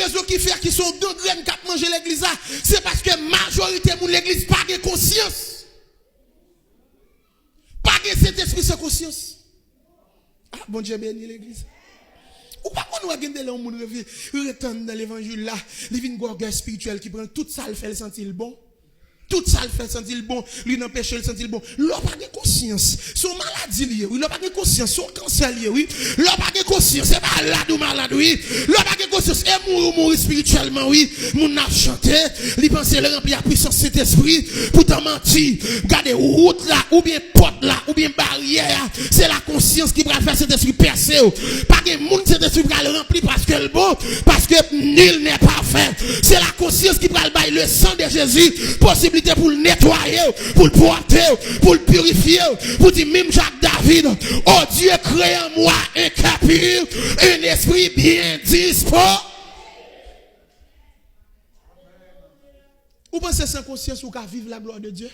raison qui fait qu'ils sont deux graines qui mangent l'église là, c'est parce que majorité de l'église pas de conscience. Pas de cet esprit sans conscience. Ah, bon Dieu béni l'église. Ou pas qu'on va gagner là, on retourne dans l'évangile là, il vient une orgueil spirituel qui prend tout ça, le fait le sentir bon. Tout ça le fait sentir bon, lui n'empêche le sentir bon. L'on pas de conscience, son maladie lié, oui, l'on pas de conscience, son cancer lié, oui. L'on pas de conscience, c'est malade ou malade, oui. L'on pas de conscience, et mourir spirituellement, oui. Moun a chanté, li pense le remplir la puissance de cet esprit, pour t'en mentir. Regardez, route là, ou bien porte là, ou bien barrière, c'est la conscience qui va faire cet esprit percer. Pas de monde cet esprit va le remplir parce que le bon, parce que nul n'est parfait. C'est la conscience qui va le bailler le sang de Jésus, possibilité pour le nettoyer, pour le porter, pour le purifier, pour dire même Jacques David, oh Dieu crée en moi un cœur pur, un esprit bien disposé. Vous pensez sans conscience ou qu'à vivre la gloire de Dieu?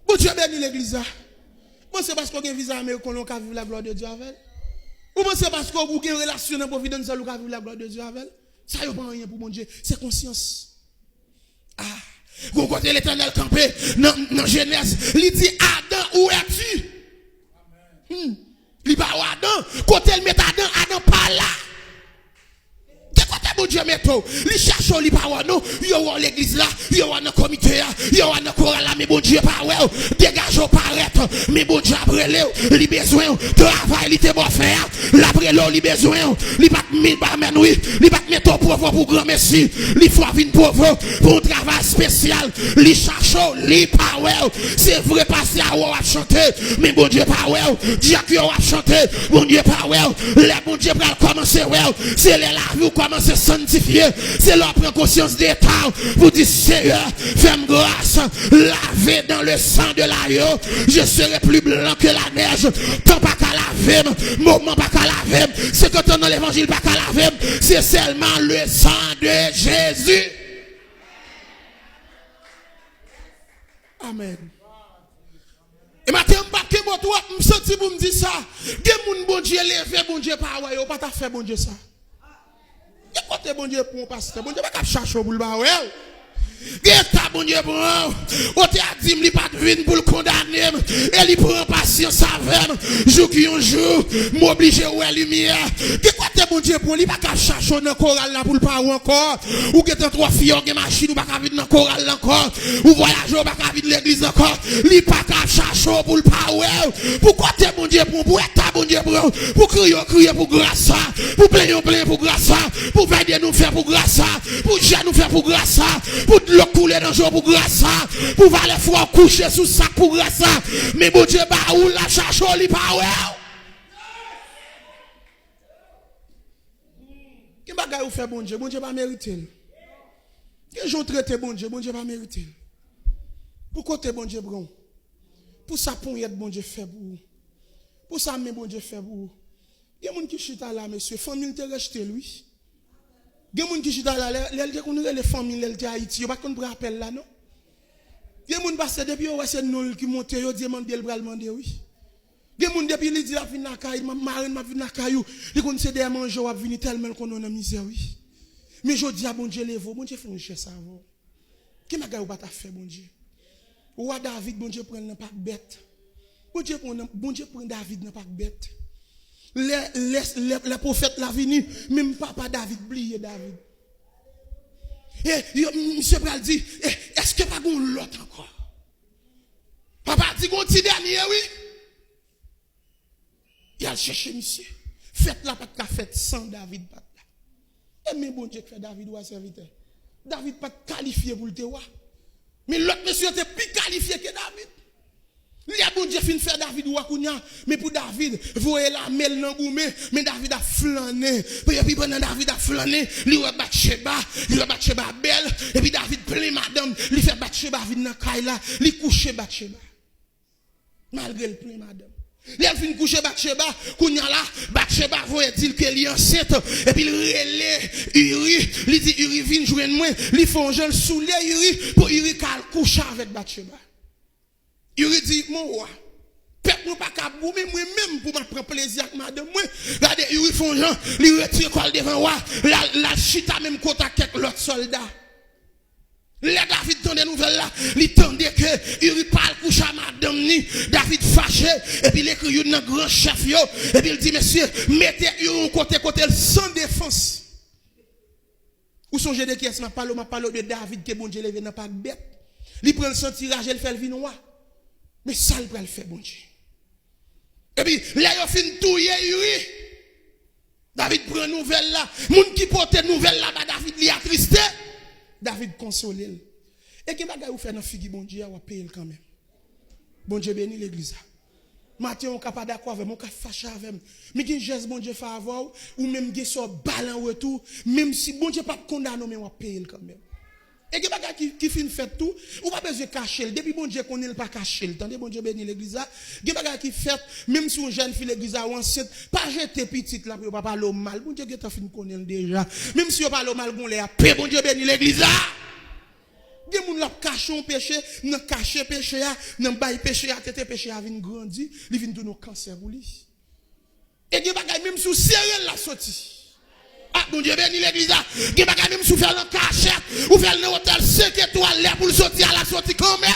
Bon Dieu béni l'église. Vous pensez parce qu'on a un visa américain qu'on a vivre la gloire de Dieu avec? Vous pensez parce qu'on a une relation de providence qu'on a vivre la gloire de Dieu avec? Ça n'y a pas rien pour mon Dieu, c'est conscience. Ah. Vous côté l'Éternel campé dans Genèse, il dit Adam, où es-tu? Il va Adam, côté il met Adam, Adam pas là. De côté bon Dieu met tout. Il cherche li pas non, yo à l'église là, yo à dans comité là, yo à dans chorale là, mais bon Dieu pas ouais, dégage au paraître, mais bon Dieu après li besoin travail, li te bon faire, l'après l'eau li besoin, li pas mettre ba men oui, li pas mettre pauvre pour grand merci, li faut vinn pauvre pour un travail spécial, li cherche li pas ouais, c'est vrai passer à ou a chanter, mais bon Dieu pas ouais, Dieu qui a chanter, bon Dieu pas ouais, les bon Dieu va commencer ouais, c'est les la vie commencer sanctifier, c'est leur prendre conscience d'état, vous dites Seigneur, fais-moi grâce, laver dans le sang de l'agneau, je serai plus blanc que la neige, tant pas qu'à laver, moment pas qu'à laver, c'est que dans l'évangile pas qu'à laver, c'est seulement le sang de Jésus. Amen. Et maintenant, je me sens pour me dire ça, des gens bon Dieu levé, bon Dieu pas ouais, pas ta fait bon Dieu ça. Et côté bon Dieu pour un pasteur, bon Dieu pas chercher pour le bas ouais. Geta bon Dieu bon, on t'a dit il pas de vin pour le condamner, et il prend patience avec, jour qui un jour, m'obliger ouais lumière. Que côté bon Dieu pour, il pas qu'à chercher dans chorale là pour le pas encore, ou que trois filles en machine ou pas qu'à vivre dans chorale encore, ou voyager ou pas qu'à vivre l'église encore, il pas qu'à chercher pour le pas ouais. Pourquoi t'es bon Dieu pour ta bon Dieu pour crier pour grâce, pour plaindre pour grâce, pour aider nous faire pour grâce, pour gérer nous faire pour grâce, pour le couler dans le jour pour grâce, pour valer froid coucher sous sac pour grâce, mais bon Dieu bah ou la cherche li pas ouais. Qui bagay ou fait bon Dieu pas mériter. Quel jour traiter bon Dieu pas mériter. Pourquoi t'es bon Dieu bron? Pour ça pour être bon Dieu fait pour ça mais bon Dieu fait pour. Il y a des gens qui chita là monsieur, famille te rejeté lui. Il y a des gens qui chita là, les familles de Haïti, pas qu'on rappelle là non. Il y a des gens qui passent depuis c'est nous qui monte yo demander le bras demander oui. Il y a des gens depuis il dit la fin na caille, marine ma fin na caillou, il connaît des manger va venir tellement qu'on en misère oui. Mais je dis à bon Dieu levo, bon Dieu fait une chose ça avant. Qui m'a gagné ou pas ta fait bon Dieu. Ou David bon Dieu prend n'a pas bête. Bon Dieu prend David n'a pas bête. Les prophètes la venu, même papa David oublié David. Et monsieur Pral dit, est-ce que pas gon l'autre encore? Papa dit gon ti dernier oui. Il a cherché monsieur. Faites la pas de fête sans David pas là. Et mais bon Dieu fait David ou serviteur. David pas qualifié pour le roi. Mais l'autre monsieur était plus qualifié que David. Il y a bon Dieu fin faire David ou Akounia, mais pour David, voyez la mêle dans goumé, mais David a flâné. Et puis pendant David a flâné, il va Bathsheba belle, et puis David plein madame, il fait Bathsheba vide dans Kaila, il couche Bathsheba. Malgré le plein madame. Il a fini coucher Bathsheba, Kounia là, Bathsheba voyait dire qu'elle est enceinte, et puis il relève Uri, il dit Uri vient joindre moi, il fait un jeune sous les Uri, pour Uri qu'elle couche avec Bathsheba. Il dit, mon roi, peuple nous pas qu'à boumer, moi-même, pour me prendre plaisir avec madame, moi. Regardez, ils font gens, ils retirent col devant moi, la chita même contact avec l'autre soldat. Les David tend des nouvelles là, il tendait que il parle couche à madame ni, David fâché, et puis il écrit un grand chef yo, et puis il dit, monsieur, mettez un côté sans défense. Ou songez de qui est-ce m'a parlé de David que bon Dieu levé dans pas bête. Il prend son tirage, il fait le vin noir. Mais ça il le faire bon Dieu. Et puis là il fin touyer Uri. David prend nouvelle là, moun qui porte nouvelle là, David li attristé. David console. Et que bagay ou fait dans figue bon Dieu, ou payer quand même. Bon Dieu béni l'église. Matin on capable d'accord avec moi, on fâché avec moi. Mais qui geste bon Dieu fait avoir ou même qui sort balle en retour, même si bon Dieu pas condamné mais on payer quand même. Et que bagay qui fin fait tout, ou pas besoin cacher. Depuis bon Dieu connaît pas cacher. Attendez bon Dieu béni l'église là. Que bagay qui fait même si on jeune fille l'église ou enceinte, pas jeter petite là pour pas parler mal. Bon Dieu qui t'a fin connaître déjà. Même si on parle mal bon les paix bon Dieu béni l'église là. Des moun la caché un péché, nan caché péché a, nan bay péché a, tete péché a vinn grandi, li vinn donner cancer pour lui. Et des bagay même sous sérieux la sorti. Ah bon Dieu béni l'église là, des bagay même sous faire le cachette, ou faire le hôtel 5 étoiles là pour sortir à la sortie quand même.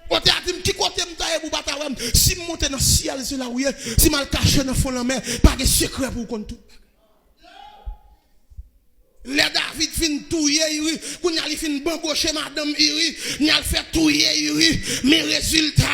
Côté a dit qui côté m'ta pour batawem, si monter dans ciel c'est là où si mal caché dans fond la mer, pas de secret pour compte tout. Les David fin touyer Uri, qu'on y a fin bambocher madame Uri, n'y a fait touyer Uri, mais résultat.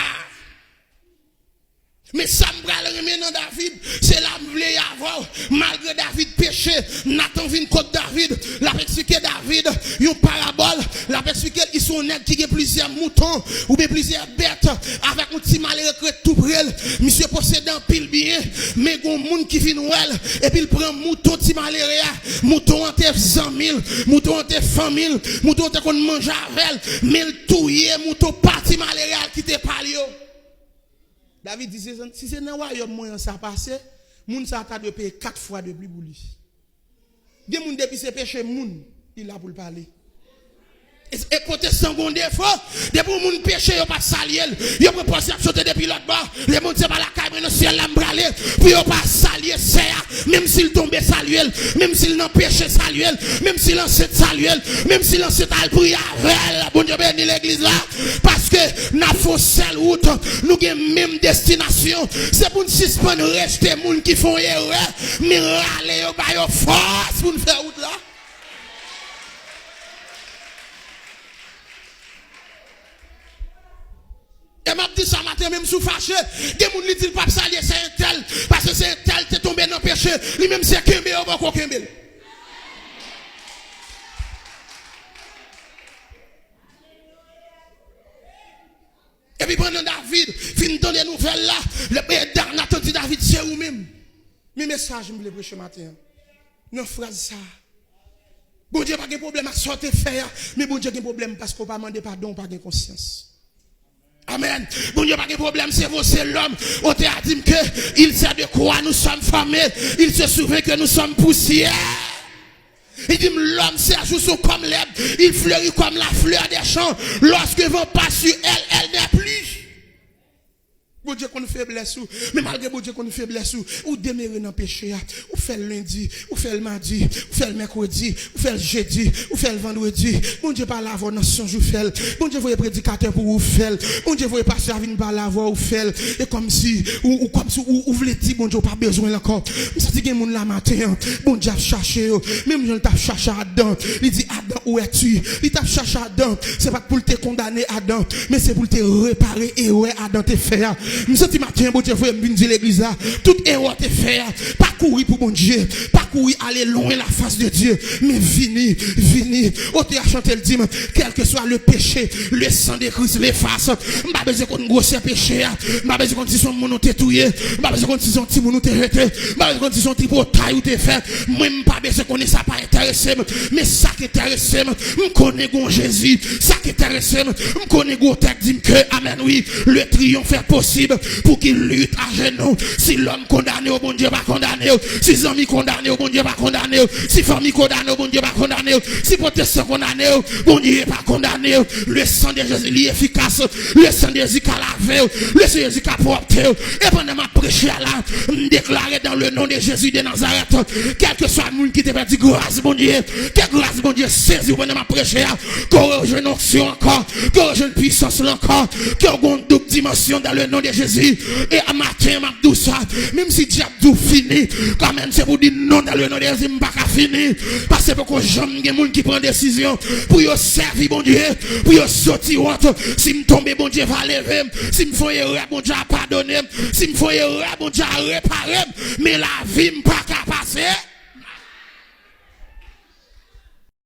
Mais ça me brale dans David, c'est la m'vle avoir, malgré David péché, Nathan vient contre David, la expliqué David, une parabole, la expliqué ils sont nèg qui a plusieurs moutons, ou bien plusieurs bêtes, avec un petit malheureux tout près, monsieur possédant pile bien, mais gon monde qui vient ouel, et puis il prend mouton petit malheureux, mouton en te 100 000, mouton en te 100 000, mouton en te qu'on mange avec, mais il touye, mouton parti malheureux qui te parle yo. David dit, si c'est dans le royaume moyen ça passe, moun ça t'a de payer 4 fois de plus pour lui. Des moun depuis ses péchés, moun, il a pour le parler. Et côté sans bon défaut, des pour moun péché, yo pas salier, yo pas penser à sauter depuis l'autre bord, les moun c'est pas la caille, mais non ciel la m'bralé, puis yo pas salier, c'est même s'il tombe saluel, même s'il n'en péché saluel, même s'il en sait saluel, même s'il en sait al prier avec, bon Dieu béni l'église là, parce que n'a faux seule route, nous avons même destination, c'est pour nous suspendre rester moun qui font erreur, mais râler yo ba yo force pour nous faire route là. Et m'a dit ça matin même sous fâché, des moun li dit pas salier c'est un tel parce que c'est un tel t'es tombé dans péché, lui même c'est kembe ou pas kembe. Et puis pendant David, fin dans les nouvelles là, le père Nathan dit David c'est ou même. Mes messages me voulais prêcher matin. Non phrase ça. Bon Dieu pas de problème à sortir faire, mais bon Dieu a un problème parce qu'on pas demander pardon, pas de conscience. Amen. Bon Dieu, pas de problème, c'est vous, c'est l'homme. On t'a dit que il sait de quoi nous sommes formés. Il se souvient que nous sommes poussière. Il dit l'homme, c'est un jour comme l'herbe. Il fleurit comme la fleur des champs. Lorsque vont pas sur elle, elle n'est plus. Bon Dieu qu'on faiblesse ou, mais malgré bon Dieu qu'on faiblesse ou demeurer dans le péché, ou fait le lundi, ou fait le mardi, ou fait le mercredi, ou fait le jeudi, ou fait le vendredi. Bon Dieu par la voix dans son jour fait. Bon Dieu voyez prédicateur pour vous faire. Bon Dieu voyez passer à venir par la voix ou faire. Et comme si ou comme si ou voulez dire bon Dieu pas besoin encore. Ça dit que moun la matin, bon Dieu a cherché, même je t'a cherché Adam. Il dit Adam où es-tu? Il t'a cherché Adam, c'est pas pour te condamner Adam, mais c'est pour te réparer et ouais Adam te faire. Nous senti matin, bon Dieu, vous me dire l'église là, toute erreur te faire, pas courir pour bon Dieu, pas courir aller loin la face de Dieu, mais venir, au te a chanté le dimanche, quel que soit le péché, le sang de Christ l'efface, pas besoin qu'on grosse péché, pas besoin qu'on dise son mon te touyer, pas besoin qu'on dise son petit mon te jeter, pas besoin qu'on dise son petit pour taille ou te faire, même pas besoin qu'on ait ça pas intéressé, mais ça qui intéresse, me connaît gon Jésus, ça qui intéresse, me connaît gon texte dit que amen oui, le triomphe est possible. Pour qu'il lutte à genoux. Si l'homme condamné au bon Dieu va condamner. condamné, si amis condamné, bon Dieu pas condamné, si famille condamné, bon Dieu pas condamné, si protestant condamné, bon Dieu pas condamné, le sang de Jésus est efficace, le sang de Jésus a lavé, le sang de Jésus a porté, et pendant ma prêche là, me déclarer dans le nom de Jésus de Nazareth, quel que soit le monde qui te fait dire grâce, bon Dieu, quelle grâce, bon Dieu, saisi pendant ma prêche là, qu'on rejoue une onction encore, qu'on rejoue une puissance là encore, qu'on a une double dimension dans le nom de Jésus, et à matin, m'a dit ça, même si diable tout fini, quand même c'est pour dire non dans le nom de Jésus, m'a pas fini, parce que pour que j'aime des gens qui prennent décision, pour y servir, bon Dieu, pour y sortir honte, si me tombe, bon Dieu va lever, si me font erreur, bon Dieu a pardonné, si me font erreur, bon Dieu a réparé, mais la vie m'a pas passer.